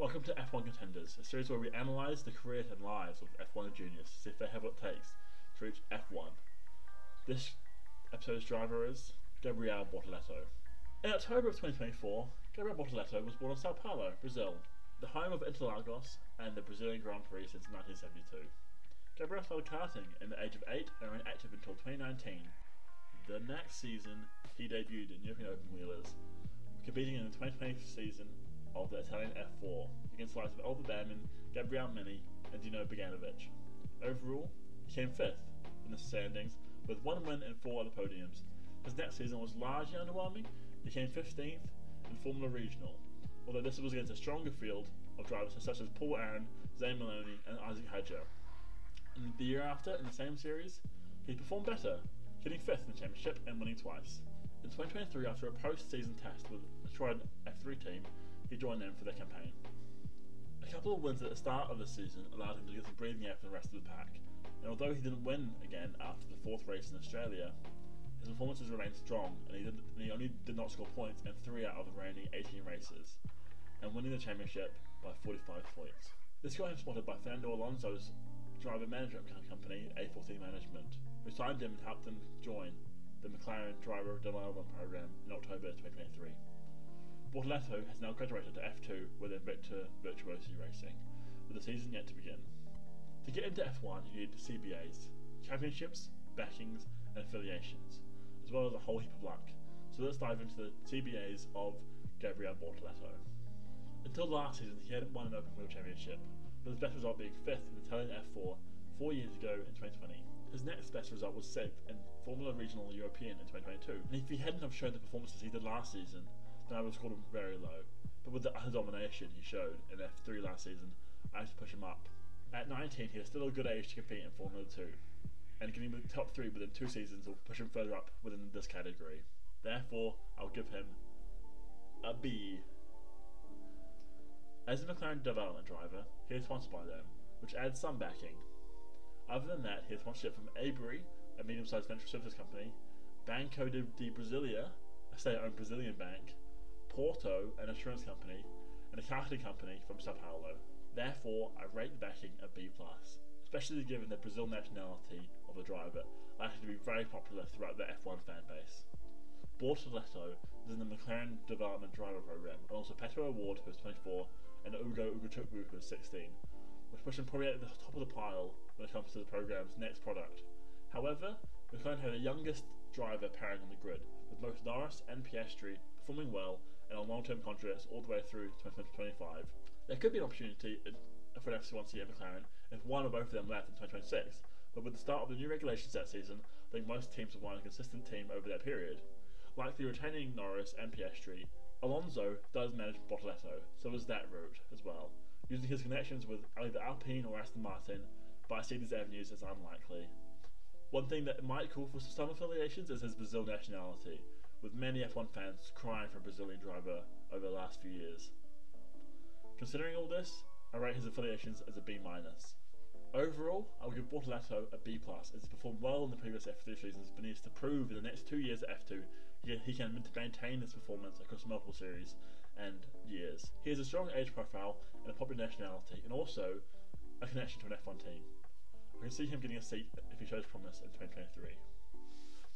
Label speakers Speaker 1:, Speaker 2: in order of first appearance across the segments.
Speaker 1: Welcome to F1 Contenders, a series where we analyse the careers and lives of F1 juniors to see if they have what it takes to reach F1. This episode's driver is Gabriel Bortoleto. In October of 2024, Gabriel Bortoleto was born in Sao Paulo, Brazil, the home of Interlagos and the Brazilian Grand Prix since 1972. Gabriel started karting in the age of 8 and remained active until 2019. The next season, he debuted in European Open Wheelers, competing in the 2020 season of the Italian F4 against the likes of Oliver Bearman, Gabriel Mini and Dino Beganovic. Overall, he came 5th in the standings with 1 win and 4 other podiums. His next season was largely underwhelming. He came 15th in Formula Regional, although this was against a stronger field of drivers such as Paul Aaron, Zane Maloney and Isaac Hadjar. In the year after, in the same series, he performed better, getting 5th in the championship and winning twice. In 2023, after a post-season test with a Trident F3 team, he joined them for their campaign. A couple of wins at the start of the season allowed him to get some breathing air from the rest of the pack, and although he didn't win again after the 4th race in Australia, his performances remained strong and he only did not score points in 3 out of the remaining 18 races, and winning the championship by 45 points. This got him spotted by Fernando Alonso's driver management company, A14 Management, who signed him and helped him join the McLaren driver development program in October 2023. Bortoleto has now graduated to F2 within Victor Virtuosi Racing, with the season yet to begin. To get into F1 you need CBAs, championships, backings and affiliations, as well as a whole heap of luck. So let's dive into the CBAs of Gabriel Bortoleto. Until last season he hadn't won an open wheel championship, with his best result being 5th in the Italian F4 4 years ago in 2020. His next best result was 6th in Formula Regional European in 2022, and if he hadn't have shown the performances he did last season, then I would have scored him very low. But with the utter domination he showed in F3 last season, I had to push him up. At 19 he is still a good age to compete in Formula 2, and getting the top 3 within 2 seasons will push him further up within this category. Therefore, I'll give him a B. As a McLaren development driver, he is sponsored by them, which adds some backing. Other than that, he has sponsorship from Avery, a medium-sized venture services company, Banco de Brasilia, a state-owned Brazilian bank, Porto, an insurance company, and a karting company from Sao Paulo. Therefore, I rate the backing a B+, especially given the Brazil nationality of the driver, likely to be very popular throughout the F1 fan base. Bortoleto is in the McLaren Development Driver Program, and also Petro Award who is 24, and Ugo Ugochukwu who is 16, which push him probably at the top of the pile when it comes to the program's next product. However, McLaren have the youngest driver pairing on the grid, with both Norris and Piastri performing well and on long-term contracts all the way through 2025. There could be an opportunity for an F1C at McLaren if one or both of them left in 2026, but with the start of the new regulations that season, I think most teams will want a consistent team over that period. Likely retaining Norris and Piastri, Alonso does manage Bortoleto, so is that route as well, using his connections with either Alpine or Aston Martin, but I see these avenues as unlikely. One thing that might call for some affiliations is his Brazil nationality, with many F1 fans crying for a Brazilian driver over the last few years. Considering all this, I rate his affiliations as a B-. Overall, I will give Bortoleto a B+, as he performed well in the previous F3 seasons, but needs to prove in the next 2 years at F2 he can maintain this performance across multiple series and years. He has a strong age profile and a popular nationality, and also a connection to an F1 team. I can see him getting a seat if he shows promise in 2023.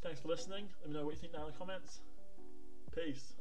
Speaker 1: Thanks for listening. Let me know what you think down in the comments. Peace.